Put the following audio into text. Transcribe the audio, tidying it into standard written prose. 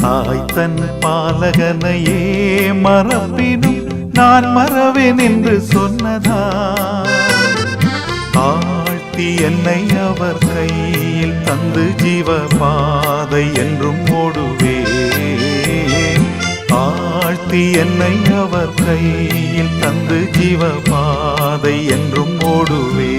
தாய் தன் பாலகனையே மறப்பினும் நான் மறவேன் என்று சொன்னதா தாழ்த்தி என்னை அவர் கையில் தந்து ஜீவ பாதை என்றும் ஓடுவே தாழ்த்தி என்னை அவர் கையில் தந்து ஜீவ பாதை என்றும் ஓடுவே